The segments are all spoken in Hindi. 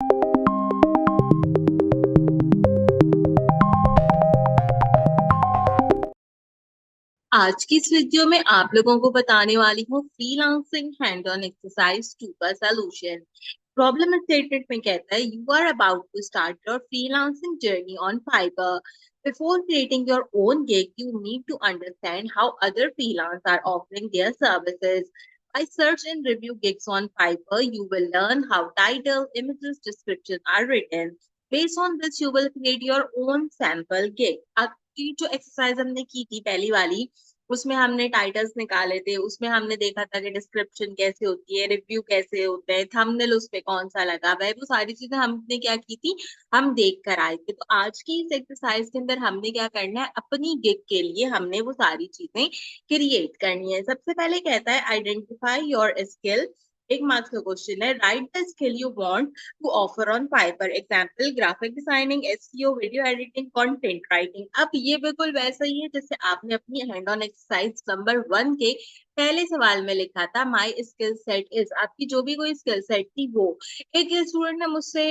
आज की इस वीडियो में आप लोगों को बताने वाली हूँ फ्रीलांसिंग हैंड ऑन एक्सरसाइज 2 का सॉल्यूशन। प्रॉब्लम स्टेटमेंट में कहता है you are about to start your freelancing journey on Fiverr. Before creating your own gig, you need to understand how other freelancers are offering their services. By search and review gigs on Fiverr, you will learn how title, images, description are written. Based on this, you will create your own sample gig. की जो एक्सरसाइज हमने की थी पहली वाली, उसमें हमने टाइटल्स निकाले थे, उसमें हमने देखा था कि डिस्क्रिप्शन कैसे होती है, रिव्यू कैसे होते हैं, थंबनेल उस पे कौन सा लगा हुआ है, वो सारी चीजें हमने क्या की थी, हम देख कर आए थे। तो आज की इस एक्सरसाइज के अंदर हमने क्या करना है, अपनी गिग के लिए हमने वो सारी चीजें क्रिएट करनी है। सबसे पहले कहता है आइडेंटिफाई योर स्किल। एक मार्क्स का क्वेश्चन है, right the skill you want to offer on Fiverr. Example, graphic designing, SEO, video editing, content writing. अब ये बिल्कुल वैसा ही है जैसे आपने अपनी हैंड ऑन एक्सरसाइज नंबर 1 के पहले सवाल में लिखा था माई स्किल सेट इज। आपकी जो भी कोई स्किल सेट थी वो। एक स्टूडेंट ने मुझसे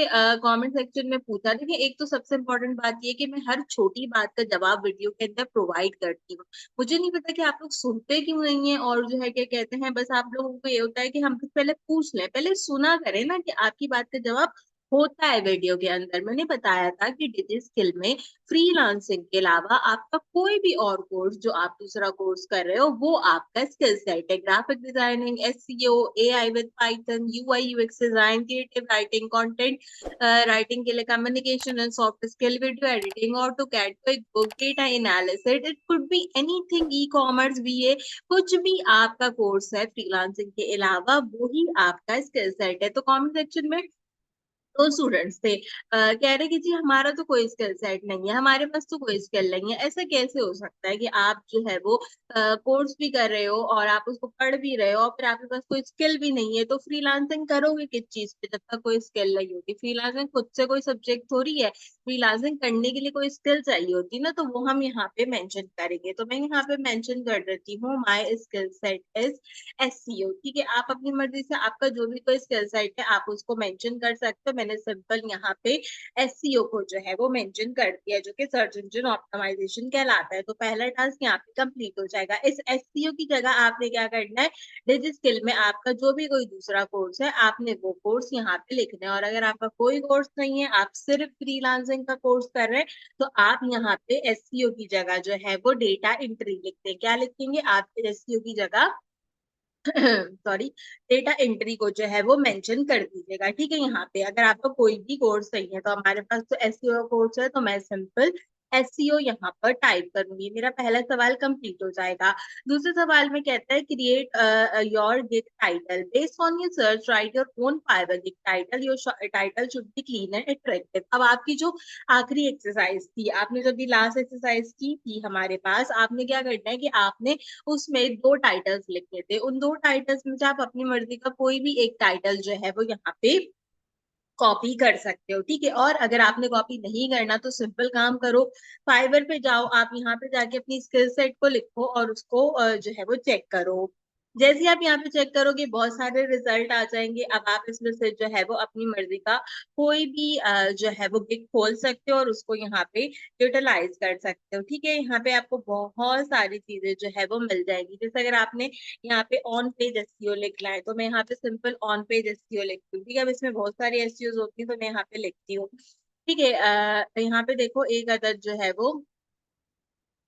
कमेंट सेक्शन में पूछा, देखिए एक तो सबसे इम्पोर्टेंट बात ये कि मैं हर छोटी बात का जवाब वीडियो के अंदर प्रोवाइड करती हूँ। मुझे नहीं पता कि आप लोग सुनते क्यों नहीं है, और जो है क्या कहते हैं, बस आप लोगों को ये होता है कि हम पहले पूछ लें, पहले सुना करें ना कि आपकी बात का जवाब होता है वीडियो के अंदर। मैंने बताया था कि डिजी स्किल में फ्रीलांसिंग के अलावा आपका कोई भी और कोर्स जो आप दूसरा कोर्स कर रहे हो वो आपका स्किल सेट है। Graphic designing, SEO, AI with Python, UI UX design, creative writing, content writing के लिए communication and soft skill, video editing, AutoCAD, quick book, data analysis, it could be anything, e commerce, BA, कुछ भी आपका कोर्स है फ्रीलांसिंग के अलावा वही आपका स्किल सेट है। तो कमेंट सेक्शन में दो स्टूडेंट्स थे, कह रहे कि जी हमारा तो कोई स्किल सेट नहीं है, हमारे पास तो कोई स्किल नहीं है। ऐसा कैसे हो सकता है कि आप जो है वो कोर्स भी कर रहे हो और आप उसको पढ़ भी रहे हो और फिर आपके पास कोई स्किल भी नहीं है? तो फ्रीलांसिंग करोगे किस चीज पे जब तक कोई स्किल नहीं होगी? फ्रीलांसिंग खुद से कोई सब्जेक्ट थोड़ी है, फ्रीलांसिंग करने के लिए कोई स्किल चाहिए होती ना, तो वो हम यहाँ पे मेंशन करेंगे। तो मैं यहाँ पे मेंशन कर देती हूँ my skill set is SEO. ठीक है, आप अपनी मर्जी से आपका जो भी कोई स्किल सेट है आप उसको मेंशन कर सकते हो। मैंने सिंपल यहाँ पे एसईओ को जो है वो मेंशन कर दिया, जो कि सर्च इंजन ऑप्टिमाइजेशन कहलाता है। तो पहला टास्क यहाँ पे कंप्लीट हो जाएगा। इस एसईओ की जगह आपने क्या करना है, डिजी स्किल में आपका जो भी कोई दूसरा कोर्स है आपने वो कोर्स यहाँ पे लिखना है। और अगर आपका कोई कोर्स नहीं है, आप सिर्फ फ्रीलांसिंग का कोर्स कर रहे हैं, तो आप यहाँ पे एसईओ की जगह जो है वो डेटा एंट्री लिखते हैं। क्या लिखेंगे आप एसईओ की जगह? सॉरी, डेटा एंट्री को जो है वो मेंशन कर दीजिएगा। ठीक है, यहाँ पे अगर आपका कोई भी कोर्स नहीं है, तो हमारे पास तो एसईओ कोर्स है, तो मैं सिंपल एसईओ यहाँ पर टाइप करूंगी। मेरा पहला सवाल कंप्लीट हो जाएगा। दूसरे सवाल में कहता है create your gig title based on your search, write your own Fiverr gig title, your title should be clean and attractive. अब आपकी जो आखिरी एक्सरसाइज थी, आपने जब भी लास्ट एक्सरसाइज की थी हमारे पास, आपने क्या करना है कि आपने उसमें दो टाइटल्स लिखे थे। उन दो टाइटल्स में से आप अपनी मर्जी का कोई भी एक टाइटल जो है वो यहाँ पे कॉपी कर सकते हो। ठीक है, और अगर आपने कॉपी नहीं करना तो सिंपल काम करो, फाइवर पे जाओ, आप यहाँ पे जाके अपनी स्किल सेट को लिखो और उसको जो है वो चेक करो। जैसे ही आप यहाँ पे चेक करोगे बहुत सारे रिजल्ट आ जाएंगे। अब आप इसमें से जो है वो अपनी मर्जी का कोई भी जो है वो गिग खोल सकते हो और उसको यहाँ पे यूटिलाइज कर सकते हो। ठीक है, यहाँ पे आपको बहुत सारी चीजें जो है वो मिल जाएगी। जैसे अगर आपने यहाँ पे ऑन पेज एसईओ लिखना है, तो मैं यहाँ पे सिंपल ऑन पेज एसईओ लिखती हूँ। ठीक है, अब इसमें बहुत सारी एसईओ होती है, तो मैं यहाँ पे लिखती हूँ। ठीक है, यहाँ पे देखो एक अदद जो है वो,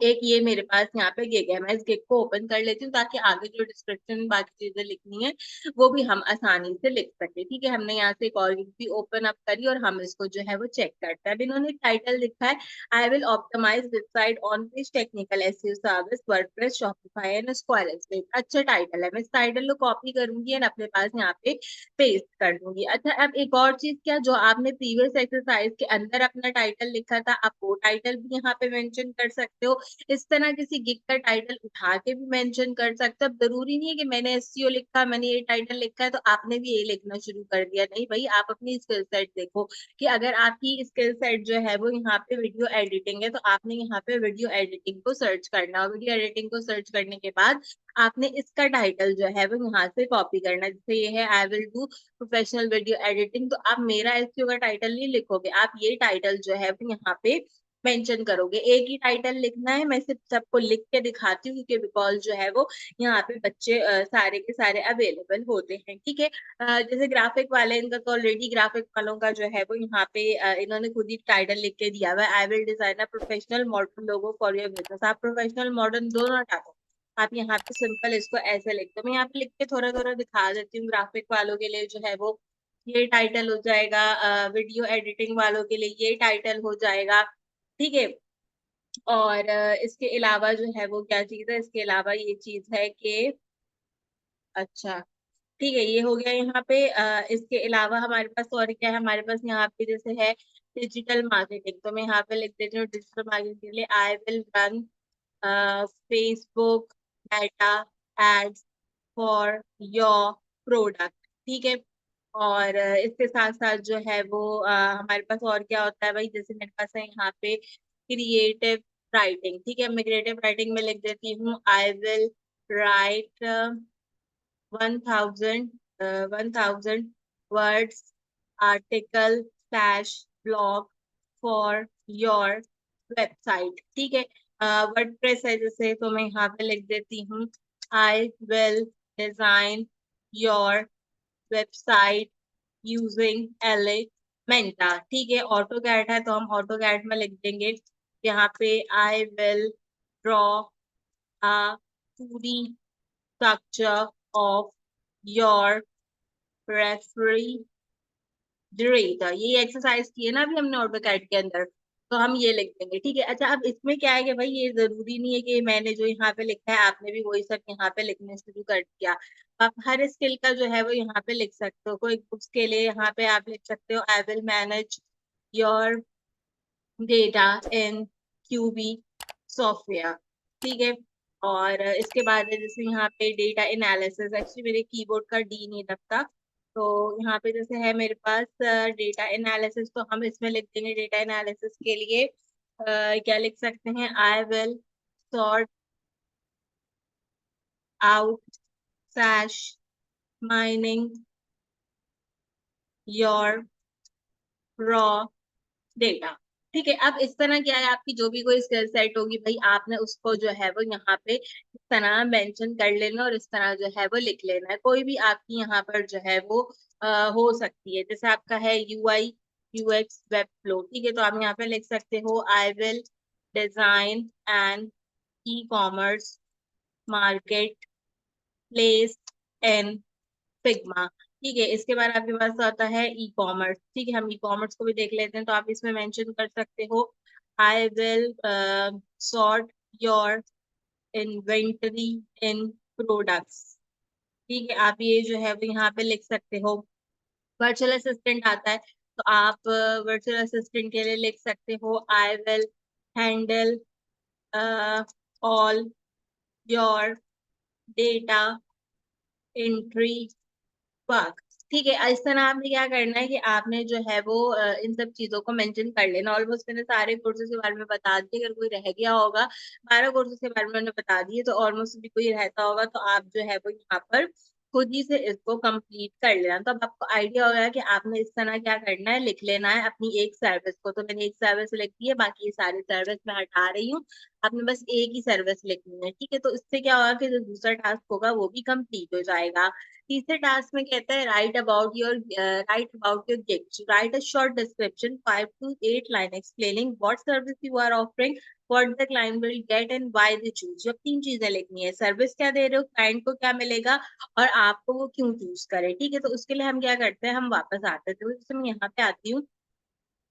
एक ये मेरे पास यहाँ पे गिग है, मैं इस गिग को ओपन कर लेती हूँ ताकि आगे जो डिस्क्रिप्शन बाकी चीजें लिखनी है वो भी हम आसानी से लिख सके। ठीक है, हमने यहाँ से एक और गिग भी ओपन अप करी और हम इसको जो है वो चेक करते हैं। अब इन्होंने टाइटल लिखा है I will optimise website on page technical SEO service WordPress Shopify and Squarespace. अच्छा टाइटल है, मैं इस टाइटल को कॉपी करूंगी और अपने पास यहाँ पे पेस्ट कर दूंगी। अच्छा, अब एक और चीज, क्या जो आपने प्रीवियस एक्सरसाइज के अंदर अपना टाइटल लिखा था आप वो टाइटल भी यहाँ पे मेंशन कर सकते हो। इस तरह किसी गिग का टाइटल उठा के भी मेंशन कर सकते हो। अब जरूरी नहीं है कि मैंने एसईओ लिखा, मैंने ये टाइटल लिखा है तो आपने भी ये लिखना शुरू कर दिया। नहीं भाई, आप अपनी स्किल सेट देखो कि अगर आपकी स्किल सेट जो है वो यहाँ पे वीडियो एडिटिंग है तो आपने यहाँ पे वीडियो एडिटिंग को सर्च करना, और वीडियो एडिटिंग को सर्च करने के बाद आपने इसका टाइटल जो है वो यहाँ से कॉपी करना। जैसे ये है I will do professional video editing, तो आप मेरा एसईओ का टाइटल नहीं लिखोगे, आप ये टाइटल जो है वो यहाँ पे मेंशन करोगे। एक ही टाइटल लिखना है, मैं सिर्फ सबको लिख के दिखाती हूँ क्योंकि बिकॉज जो है वो यहाँ पे बच्चे सारे के सारे अवेलेबल होते हैं। ठीक है, जैसे ग्राफिक वाले, इनका तो ऑलरेडी ग्राफिक वालों का जो है वो यहाँ पे इन्होंने खुद ही टाइटल लिख के दिया हुआ है, I will design a professional modern logo for your business. आप प्रोफेशनल मॉडर्न दोनों टाको, आप यहाँ पे सिंपल इसको ऐसे लिख दो। मैं यहाँ पे लिख के थोड़ा थोड़ा दिखा देती हूँ। ग्राफिक वालों के लिए जो है वो ये टाइटल हो जाएगा, वीडियो एडिटिंग वालों के लिए ये टाइटल हो जाएगा। ठीक है, और इसके अलावा जो है वो क्या चीज है, इसके अलावा ये चीज है कि अच्छा ठीक है, ये हो गया यहाँ पे। इसके अलावा हमारे पास और क्या है, हमारे पास यहाँ पे जैसे है डिजिटल मार्केटिंग, तो मैं यहाँ पे लिख देती हूँ डिजिटल मार्केटिंग के लिए I will run Facebook data ads for your product. ठीक है, और इसके साथ साथ जो है वो हमारे पास और क्या होता है भाई, जैसे मेरे पास है यहाँ पे क्रिएटिव राइटिंग। ठीक है, मैं क्रिएटिव राइटिंग में लिख देती हूँ I will write 1000 words article slash blog for your website. ठीक है, वर्डप्रेस है जैसे, तो मैं यहाँ पे लिख देती हूँ I will design your website using Elementor. ठीक है, ऑटो कैट है तो हम ऑटो कैट में लिख देंगे यहाँ पे I will draw a 2D structure of your refrigerator. ये एक्सरसाइज की है ना अभी हमने ऑटोकैड के अंदर, तो हम ये लिख देंगे। ठीक है, अच्छा अब इसमें क्या है कि भाई ये जरूरी नहीं है कि मैंने जो यहाँ पे लिखा है आपने भी वही सब यहाँ पे लिखने शुरू कर दिया। आप हर स्किल का जो है वो यहाँ पे लिख सकते हो। कोई बुक्स के लिए यहाँ पे आप लिख सकते हो I will manage your data in QB software. ठीक है, और इसके बाद है जैसे यहाँ पे डेटा एनालिसिस, एक्चुअली मेरे कीबोर्ड का डी नहीं लगता, तो यहाँ पे जैसे है मेरे पास डेटा एनालिसिस, तो हम इसमें लिख देंगे डेटा एनालिसिस के लिए क्या लिख सकते हैं, I will sort out slash mining your raw data. ठीक है, अब इस तरह क्या है, आपकी जो भी कोई स्किल सेट होगी भाई आपने उसको जो है वो यहाँ पे इस तरह मेंशन कर लेना और इस तरह जो है वो लिख लेना है। कोई भी आपकी यहाँ पर जो है वो हो सकती है, जैसे आपका है यूआई यूएक्स वेब फ्लो। ठीक है, तो आप यहाँ पे लिख सकते हो I will design and e commerce market place in Figma. ठीक है, इसके बाद आपके पास आता है ई कॉमर्स। ठीक है, हम ई कॉमर्स को भी देख लेते हैं, तो आप इसमें मेंशन कर सकते हो I will sort your inventory in products. ठीक है, आप ये जो है वो यहाँ पे लिख सकते हो। वर्चुअल असिस्टेंट आता है, तो आप वर्चुअल असिस्टेंट के लिए लिख सकते हो I will handle all your data entry work. ठीक है, इस तरह आपने क्या करना है कि आपने जो है वो इन सब चीजों को मेंशन कर लेना। ऑलमोस्ट मैंने सारे कोर्सेज के बारे में बता दिए, अगर कोई रह गया होगा 12 कोर्सेज के बारे में मैंने बता दिए, तो ऑलमोस्ट भी कोई रहता होगा तो आप जो है वो यहाँ पर खुद ही से इसको कंप्लीट कर लेना। तो अब आपको आइडिया होगा कि आपने इस तरह क्या करना है, लिख लेना है अपनी एक सर्विस को। तो मैंने एक सर्विस लिख दी है, बाकी ये सारी सर्विस मैं हटा रही हूँ, आपने बस एक ही सर्विस लिखनी है। ठीक है, तो इससे क्या होगा कि जो दूसरा टास्क होगा वो भी कंप्लीट हो जाएगा। तीसरे टास्क में कहता है write about your gigs, write a short description 5 to 8 line explaining what service you are offering, what the client will get and why they choose. जब 3 चीजें लिखनी है, सर्विस क्या दे रहे हो, क्लाइंट को क्या मिलेगा और आपको वो क्यों चूज करे। ठीक है, तो उसके लिए हम क्या करते हैं, हम वापस आते थे, तो जैसे मैं यहाँ पे आती हूँ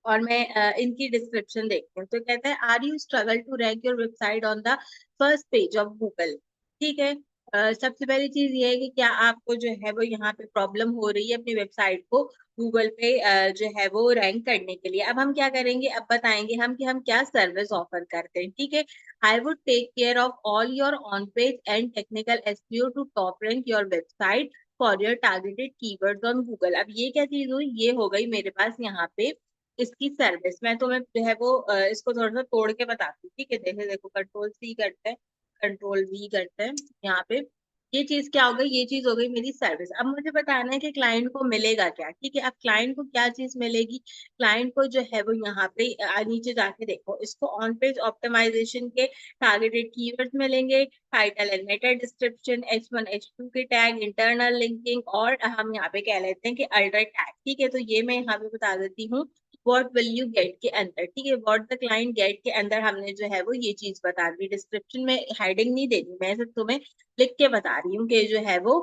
और मैं इनकी डिस्क्रिप्शन देखती हूँ, तो कहता है are you struggle to rank your website on the first page of Google. ठीक है, सबसे पहली चीज ये है कि क्या आपको जो है वो यहाँ पे प्रॉब्लम हो रही है अपनी वेबसाइट को गूगल पे जो है वो रैंक करने के लिए। अब हम क्या करेंगे, अब बताएंगे हम कि हम क्या सर्विस ऑफर करते हैं, ठीक है। I would take care of all your on page and technical SEO to top rank your website for your targeted keywords on Google. अब ये क्या चीज हुई, ये हो गई मेरे पास यहाँ पे इसकी सर्विस। मैं तुम्हें जो है वो इसको थोड़ा सा तोड़ के बताती हूँ, ठीक है। देखो देखो, कंट्रोल सी करते हैं, कंट्रोल वी करते हैं यहाँ पे। ये चीज क्या हो गई, ये चीज हो गई मेरी सर्विस। अब मुझे बताना है कि क्लाइंट को मिलेगा क्या, ठीक है। अब क्लाइंट को क्या चीज मिलेगी, क्लाइंट को जो है वो यहाँ पे नीचे जाके देखो, इसको ऑन पेज ऑप्टिमाइजेशन के टारगेटेड कीवर्ड्स मिलेंगे, title and Meta description, H1 H2 के टैग, इंटरनल लिंकिंग, और हम यहाँ पे कह लेते हैं कि अल्टर टैग, ठीक है। तो ये मैं यहाँ पे बता देती हूँ व्हाट विल यू गेट के अंदर, ठीक है। व्हाट द क्लाइंट गेट के अंदर हमने जो है वो ये चीज बता दी। डिस्क्रिप्शन में हेडिंग नहीं देनी, मैं सिर्फ तुम्हें लिख के बता रही हूँ कि जो है वो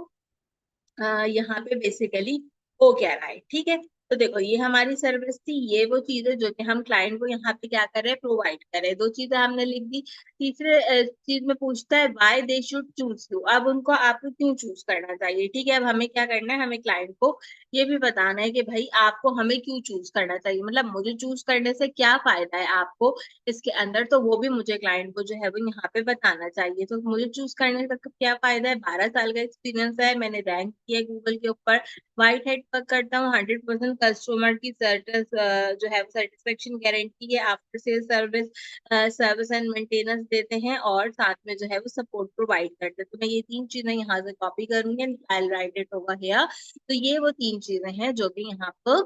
यहाँ पे बेसिकली हो क्या रहा है, ठीक है। तो देखो, ये हमारी सर्विस थी, ये वो चीज है जो कि हम क्लाइंट को यहाँ पे क्या कर रहे हैं, प्रोवाइड कर रहे हैं। दो चीजें हमने लिख दी। तीसरे चीज में पूछता है why they should choose you. अब उनको आपको क्यों चूज करना चाहिए, ठीक है। अब हमें क्या करना है, हमें क्लाइंट को ये भी बताना है कि भाई आपको हमें क्यों चूज करना चाहिए, मतलब मुझे चूज करने से क्या फायदा है आपको इसके अंदर, तो वो भी मुझे क्लाइंट को जो है वो यहाँ पे बताना चाहिए। तो मुझे चूज करने का क्या फायदा है, 12 साल का एक्सपीरियंस है, मैंने रैंक किया है गूगल के ऊपर, व्हाइट हेड वर्क करता हूँ, 100% कस्टमर की जो है सेटिस्फेक्शन गारंटी है, after sale service service and maintenance देते हैं, और साथ में जो है वो सपोर्ट प्रोवाइड करते हैं। तो मैं ये तीन चीजें यहाँ से कॉपी करूंगी and I will write it over here. तो ये वो तीन चीजें हैं जो कि यहाँ पर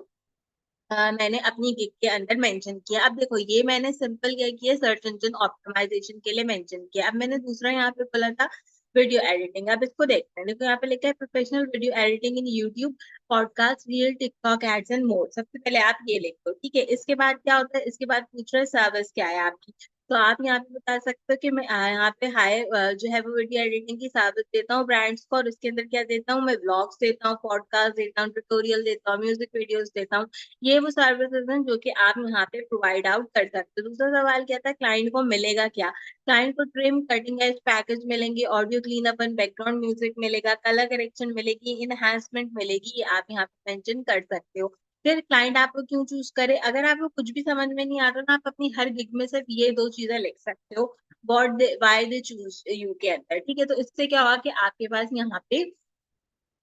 मैंने अपनी गिग के अंदर मेंशन किया। अब देखो, ये मैंने सिंपल क्या किया, सर्च इंजन ऑप्टिमाइजेशन के लिए मेंशन किया। अब मैंने दूसरा यहाँ पे बोला था वीडियो एडिटिंग। अब इसको देखते हैं, देखो यहाँ पे लिखा है professional video editing in YouTube, podcast, reel, TikTok ads and more. सबसे पहले आप ये लिख दो, ठीक है। इसके बाद क्या होता है, इसके बाद पूछ रहे सर्विस क्या है आपकी। तो आप यहाँ पे बता सकते हो कि मैं यहाँ पे हाई जो है वो वीडियो एडिटिंग की सर्विस देता हूँ ब्रांड्स को, और इसके अंदर क्या देता हूँ, मैं व्लॉग्स देता हूँ, पॉडकास्ट देता हूँ, ट्यूटोरियल देता हूँ, म्यूजिक वीडियोस देता हूँ। ये वो सर्विसेज हैं जो कि आप यहाँ पे प्रोवाइड आउट कर सकते हो। दूसरा सवाल क्या था, क्लाइंट को मिलेगा क्या। क्लाइंट को ट्रिम, कटिंग एज पैकेज मिलेंगे, audio clean up and background music मिलेगा, कलर करेक्शन मिलेगी, इनहेंसमेंट मिलेगी, ये आप यहाँ पे मेंशन कर सकते हो। फिर क्लाइंट आपको क्यों चूज करे, अगर आपको कुछ भी समझ में नहीं आ रहा ना, आप अपनी हर गिग में सिर्फ ये दो चीजें लिख सकते हो, व्हाई दे चूज यू के अंदर, ठीक है। तो इससे क्या होगा कि आपके पास यहाँ पे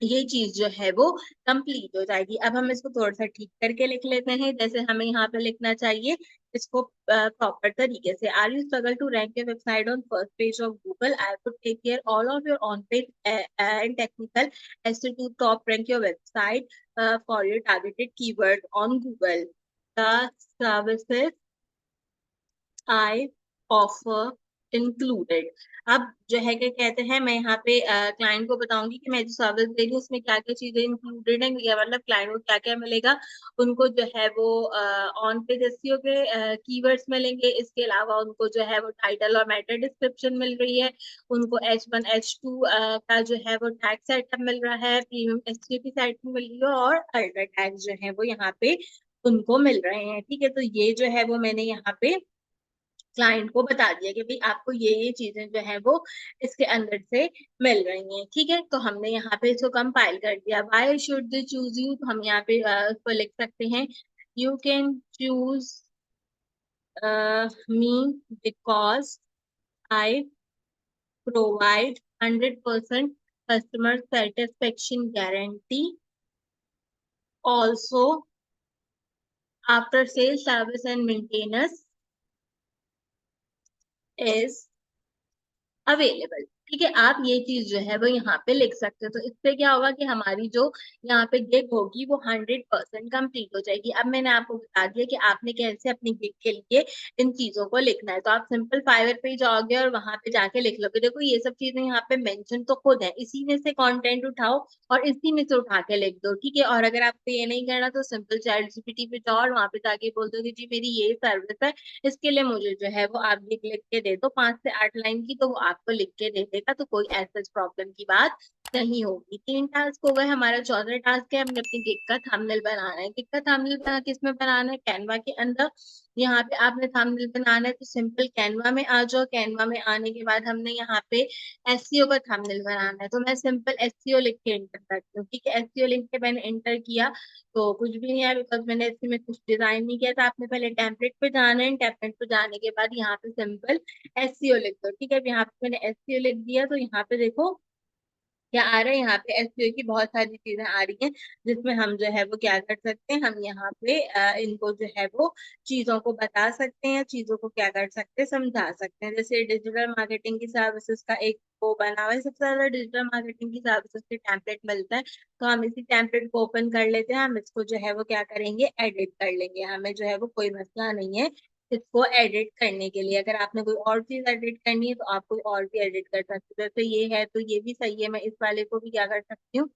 ये चीज जो है वो कंप्लीट हो जाएगी। अब हम इसको थोड़ा सा ठीक करके लिख लेते हैं, जैसे हमें यहाँ पे लिखना चाहिए इसको प्रॉपर तरीके से। Are you struggle to rank your website on first page of Google, I would take care all of your on page and technical SEO to top rank your website for your targeted keyword on Google. The services I offer included. अब जो है क्या कहते हैं, मैं यहाँ पे क्लाइंट को बताऊंगी कि मैं जो सर्विस दे रही हूँ उसमें क्या क्या चीजें इंक्लूडेड है, या मतलब क्लाइंट को क्या क्या मिलेगा। उनको जो है वो ऑन पेज एसईओ के कीवर्ड्स मिलेंगे, इसके अलावा उनको जो है वो टाइटल और मेटा डिस्क्रिप्शन मिल रही है, उनको H1 H2 का जो है वो टैग सेटअप मिल रहा है, प्रीमियम एसईओ की सेटिंग मिल रही है, और अल्ट्रा टैग जो है वो यहाँ पे उनको मिल रहे हैं, ठीक है। तो ये जो है वो मैंने यहाँ पे क्लाइंट को बता दिया कि भाई आपको ये चीजें जो है वो इसके अंदर से मिल रही हैं, ठीक है। तो हमने यहाँ पे इसको कंपाइल कर दिया। Why should they choose you, तो हम यहाँ पे उसको लिख सकते हैं, you can choose me because I provide 100% customer satisfaction guarantee, also after sale service and maintenance is available, ठीक है। आप ये चीज जो है वो यहाँ पे लिख सकते हो। तो इससे क्या होगा कि हमारी जो यहाँ पे गिग होगी वो 100% कंप्लीट हो जाएगी। अब मैंने आपको बता दिया कि आपने कैसे अपनी गिग के लिए इन चीजों को लिखना है। तो आप सिंपल फाइवर पे जाओगे और वहां पे जाके लिख लोगे। देखो, ये सब चीजें यहाँ पे मेंशन तो खुद है, इसी में से कंटेंट उठाओ और इसी में से उठा के लिख दो, ठीक है। और अगर आपको ये नहीं करना तो सिंपल चैट जीपीटी पे जाओ और वहां पे जाके बोल दो कि जी मेरी ये सर्विस है, इसके लिए मुझे जो है वो आप लिख लिख के दे दो 5 से 8 लाइन की, तो वो आपको लिख के दे देगा। तो कोई ऐसा प्रॉब्लम की बात नहीं होगी। 3 टास्क हो गए, हमारा चौथा टास्क है हमने अपनी गिग का थंबनेल बनाना है। गिग का थंबनेल किस में बनाना है, कैनवा के अंदर। यहाँ पे आपने थंबनेल बनाना है तो सिंपल कैनवा में आ जाओ। कैनवा में आने के बाद हमने यहाँ पे एसईओ का थंबनेल बनाना है, तो मैं सिंपल एसईओ लिख के एंटर करती हूँ। ठीक है, एसईओ लिख के मैंने एंटर किया तो कुछ भी नहीं आया, बिकॉज मैंने इसमें कुछ डिजाइन नहीं किया था। आपने पहले टेम्पलेट पे जाना है, टेम्पलेट पे जाने के बाद यहाँ पे सिंपल एसईओ लिख दो। ठीक है, अब यहाँ पे मैंने एसईओ लिख दिया तो यहाँ पे देखो क्या आ रहा है, यहाँ पे एसईओ की बहुत सारी चीजें आ रही हैं, जिसमें हम जो है वो क्या कर सकते हैं, हम यहाँ पे इनको जो है वो चीजों को बता सकते हैं, चीजों को क्या कर सकते हैं, समझा सकते हैं। जैसे डिजिटल मार्केटिंग की सर्विसेज का एक वो बना हुआ है, सबसे ज्यादा डिजिटल मार्केटिंग की सर्विसेज के टेम्पलेट मिलता है। तो हम इसी टेम्पलेट को ओपन कर लेते हैं, हम इसको जो है वो क्या करेंगे, एडिट कर लेंगे। हमें जो है वो कोई मसला नहीं है इसको एडिट करने के लिए। अगर आपने कोई और चीज एडिट करनी है तो आप कोई और भी एडिट कर सकते हो। जैसे ये है तो ये भी सही है, मैं इस वाले को भी क्या कर सकती हूँ,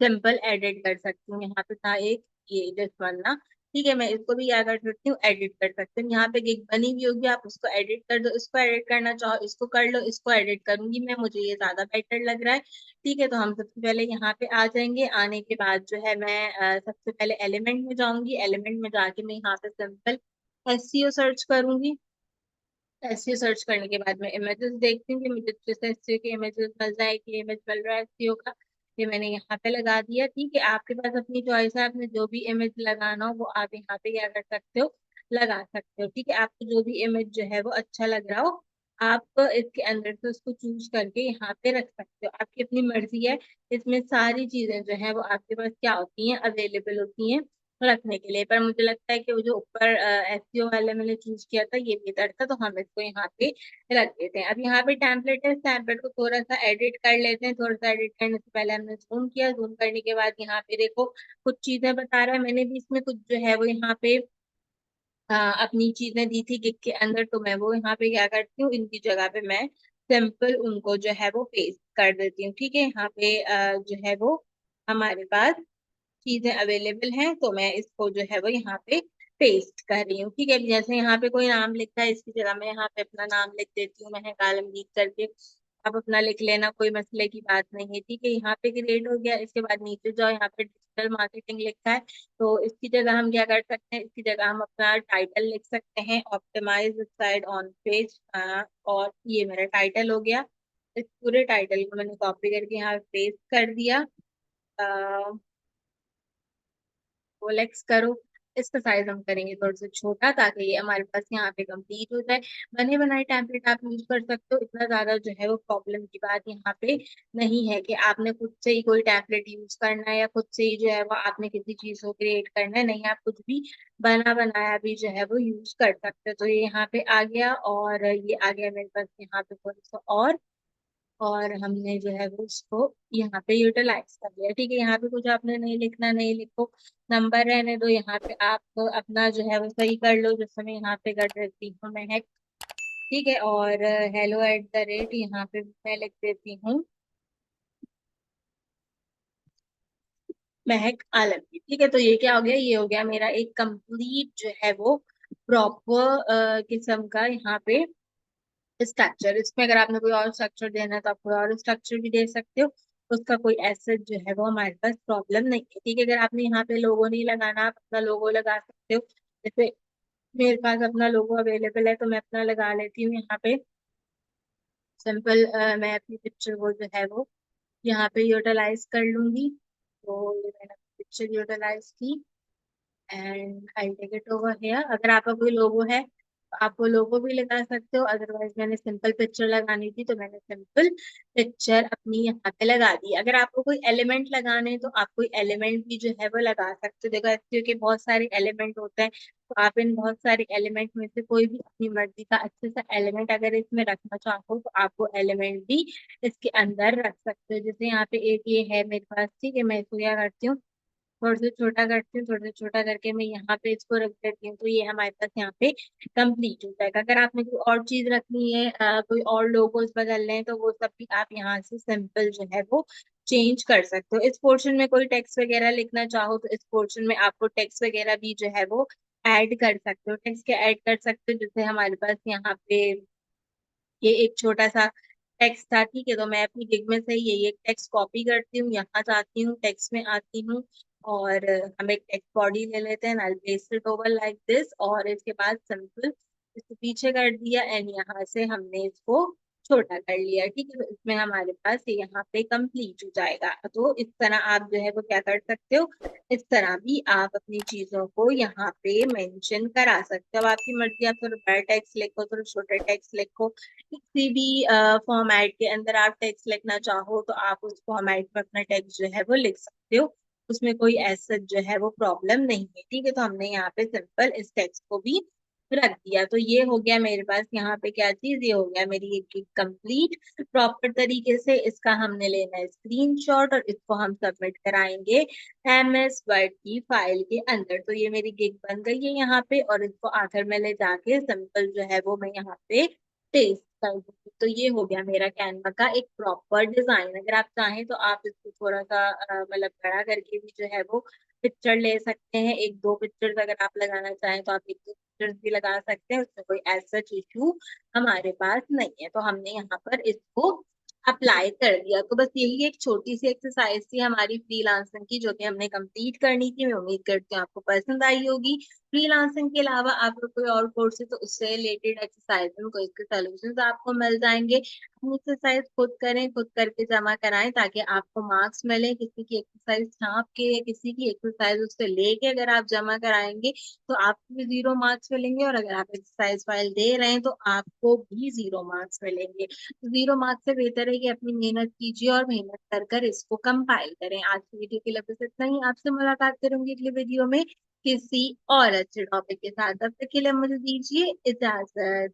सिंपल एडिट कर सकती हूँ। यहाँ पे था एक ये दिस वन ना, ठीक है, मैं इसको भी क्या कर सकती हूँ, एडिट कर सकती हूँ। यहाँ पे गिग बनी हुई होगी, आप उसको एडिट कर दो, इसको एडिट करना चाहो इसको कर लो, इसको एडिट करूंगी मैं, मुझे ये ज्यादा बेटर लग रहा है। ठीक है, तो हम सबसे पहले यहाँ पे आ जाएंगे। आने के बाद जो है मैं सबसे पहले एलिमेंट में जाऊंगी। एलिमेंट में जाके मैं यहाँ पे सिंपल एसईओ सर्च करूंगी। एसईओ सर्च करने के बाद मैं इमेजेस देखती हूँ कि मुझे जिस एसईओ के इमेजेस मिल जाए, कि इमेज मिल रहा है एसईओ का, ये मैंने यहाँ पे लगा दिया। ठीक है, आपके पास अपनी चॉइस है, आपने जो भी इमेज लगाना हो वो आप यहाँ पे क्या कर सकते हो, लगा सकते हो। ठीक है, आपको जो भी इमेज जो है वो अच्छा लग रहा हो, आप इसके अंदर से उसको चूज करके यहाँ पे रख सकते हो, आपकी अपनी मर्जी है। इसमें सारी चीजें जो है वो आपके पास क्या होती हैं, अवेलेबल होती हैं रखने के लिए। पर मुझे लगता है कि वो जो ऊपर एसईओ वाले मैंने चूज किया था ये बेहतर था, तो हम इसको यहाँ पे रख देते हैं। अब यहाँ पे टेम्पलेट है, टेम्पलेट को थोड़ा सा एडिट कर लेते हैं। थोड़ा सा एडिट करने से पहले हमने जूम किया, जूम करने के बाद यहाँ पे देखो कुछ चीजें बता रहा है। मैंने भी इसमें कुछ जो है वो यहाँ पे अपनी चीजें दी थी गिग के अंदर, तो मैं वो यहाँ पे क्या करती हूँ, इनकी जगह पे मैं सिंपल उनको जो है वो पेस्ट कर देती हूँ। ठीक है, यहाँ पे जो है वो हमारे पास चीजें अवेलेबल हैं, तो मैं इसको जो है वो यहाँ पे पेस्ट कर रही हूँ। ठीक है, जैसे यहाँ पे कोई नाम लिखा है, इसकी जगह मैं यहाँ पे अपना नाम लिख देती हूँ, महक आलमगीर करके। आप अपना लिख लेना, कोई मसले की बात नहीं है। ठीक है, यहाँ पे क्रिएट हो गया। इसके बाद नीचे जाओ, यहाँ पे डिजिटल मार्केटिंग लिखा है, तो इसकी जगह हम क्या कर सकते हैं, इसकी जगह हम अपना टाइटल लिख सकते हैं, ऑप्टिमाइज साइड ऑन पेज। और ये मेरा टाइटल हो गया। इस पूरे टाइटल को मैंने कॉपी करके यहाँ पेस्ट कर दिया। कोलेक्स करो। इसका साइज हम करेंगे थोड़ा सा छोटा, ताकि ये हमारे पास यहाँ पे कंप्लीट हो जाए। बने बनाए टेम्पलेट आप यूज कर सकते हो, इतना ज्यादा जो है वो प्रॉब्लम की बात यहाँ पे नहीं है कि आपने खुद से ही कोई टेम्पलेट यूज करना है, या खुद से ही जो है वो आपने किसी चीज को क्रिएट करना है। नहीं, आप कुछ भी बना बनाया भी जो है वो यूज कर सकते हो। तो ये यहाँ पे आ गया, और ये आ गया मेरे पास यहाँ पे थोड़ा सा और हमने जो है वो उसको यहाँ पे यूटिलाइज कर लिया। ठीक है, यहाँ पे कुछ आपने नहीं लिखना, नहीं लिखो, नंबर रहने दो। यहाँ पे आप अपना जो है वो सही कर लो, जैसे मैं यहाँ पे कर देती हूँ महक। ठीक है, और हेलो एट द रेट यहाँ पे मैं लिख देती हूँ महक आलमगीर। ठीक है, तो ये क्या हो गया, ये हो गया मेरा एक कंप्लीट जो है वो प्रॉपर किस्म का यहाँ पे स्ट्रक्चर। इसमें अगर आपने कोई और स्ट्रक्चर देना है तो आप कोई और स्ट्रक्चर भी दे सकते हो, उसका कोई एसेट जो है वो हमारे पास प्रॉब्लम नहीं है। ठीक है, अगर आपने यहाँ पे लोगो नहीं लगाना, आप अपना लोगो लगा सकते हो। जैसे मेरे पास अपना लोगो अवेलेबल है, तो मैं अपना लगा लेती हूँ यहाँ पे सिंपल। मैं अपनी पिक्चर को जो है वो यहाँ पे यूटिलाइज कर लूंगी। तो ये मैंने पिक्चर यूटिलाइज की, and I take it over here. अगर आपका कोई लोगो है तो आप वो लोगो भी लगा सकते हो, अदरवाइज मैंने सिंपल पिक्चर लगानी थी तो मैंने सिंपल पिक्चर अपनी यहाँ पे लगा दी। अगर आपको कोई एलिमेंट लगाने हैं तो आप कोई एलिमेंट भी जो है वो लगा सकते हो। देखो एसईओ के बहुत सारे एलिमेंट होते हैं, तो आप इन बहुत सारे एलिमेंट में से कोई भी अपनी मर्जी का अच्छे सा एलिमेंट अगर इसमें रखना चाहो तो आप वो एलिमेंट भी इसके अंदर रख सकते हो। जैसे यहाँ पे एक ये है मेरे पास, ठीक है, मैं इसको क्या करती हूँ, थोड़ा सा छोटा करती हूँ, थोड़ा सा छोटा करके मैं यहाँ पे इसको रख देती हूँ, तो ये हमारे पास यहाँ पे कंप्लीट हो जाएगा। अगर आपने कोई और चीज रखनी है, कोई और लोगोस बदलने हैं, तो वो सब भी आप यहाँ से सिंपल जो है वो चेंज कर सकते हो। इस पोर्शन में कोई टेक्स्ट वगैरह लिखना चाहो तो इस पोर्शन में आपको टेक्स्ट वगैरह भी जो है वो ऐड कर सकते हो। टेक्स्ट क्या ऐड कर सकते हो, जैसे हमारे पास यहाँ पे ये एक छोटा सा टेक्स्ट था। ठीक है, तो मैं अपनी गिग में से ये टेक्स्ट कॉपी करती हूँ, यहाँ जाती हूँ, टेक्स्ट में आती हूँ, और हम एक टेक्स्ट बॉडी ले लेते हैं, I paste it over like this, और इसके बाद सिंपल इसको पीछे कर दिया एंड यहाँ से हमने इसको छोटा कर लिया। ठीक है, तो इसमें हमारे पास ये यहाँ पे कंप्लीट हो जाएगा। तो इस तरह आप जो है वो क्या कर सकते हो, इस तरह भी आप अपनी चीजों को यहाँ पे मेंशन करा सकते हो। अब आपकी मर्जी, आप थोड़ा बड़ा टेक्स्ट लिखो, थोड़ा छोटा टेक्स्ट लिखो, किसी भी फॉर्मेट के अंदर आप टेक्स्ट लिखना चाहो तो आप उस फॉर्मेट में अपना टेक्स्ट जो है वो लिख सकते हो, उसमें कोई ऐसा जो है वो प्रॉब्लम नहीं है। ठीक है, तो हमने यहाँ पे सिंपल इस टेक्स्ट को भी रख दिया। तो ये हो गया मेरे पास यहाँ पे क्या चीज, ये हो गया मेरी एक कंप्लीट प्रॉपर तरीके से। इसका हमने लेना है स्क्रीनशॉट और इसको हम सबमिट कराएंगे MS वर्ड की फाइल के अंदर। तो ये मेरी गिग बन गई है यहाँ पे, और इसको आखिर में ले जाके सिंपल जो है वो मैं यहाँ पे पेस्ट कर दूंगी। तो ये हो गया मेरा कैनवा का एक प्रॉपर डिजाइन। अगर आप चाहें तो आप इसको थोड़ा सा मतलब बड़ा करके भी जो है वो पिक्चर ले सकते हैं। एक दो पिक्चर्स अगर आप लगाना चाहें तो आप एक दो पिक्चर्स भी लगा सकते हैं, उसमें कोई ऐसा इशू हमारे पास नहीं है। तो हमने यहाँ पर इसको अप्लाई कर दिया। तो बस यही एक छोटी सी एक्सरसाइज थी हमारी फ्रीलांसिंग की, जो कि हमने कंप्लीट करनी थी। मैं उम्मीद करती हूँ आपको पसंद आई होगी। फ्रीलांसिंग के अलावा आपको कोई और कोर्स है तो उससे रिलेटेड एक्सरसाइज में कोई इसके सॉल्यूशंस आपको मिल जाएंगे। हम एक्सरसाइज खुद करें, खुद करके जमा कराएं, ताकि आपको मार्क्स मिले। किसी की एक्सरसाइज छाप के, किसी की एक्सरसाइज उससे लेके अगर आप जमा कराएंगे तो आपको भी 0 मार्क्स मिलेंगे, और अगर आप एक्सरसाइज फाइल दे रहे हैं तो आपको भी 0 मार्क्स मिलेंगे। तो 0 मार्क्स से बेहतर है कि अपनी मेहनत कीजिए और मेहनत कर कर इसको कंपाइल करें। आज की वीडियो के लिए बस इतना ही। आपसे मुलाकात करूंगी अगली वीडियो में किसी और अच्छे टॉपिक के साथ। तब तक के लिए मुझे दीजिए इजाजत।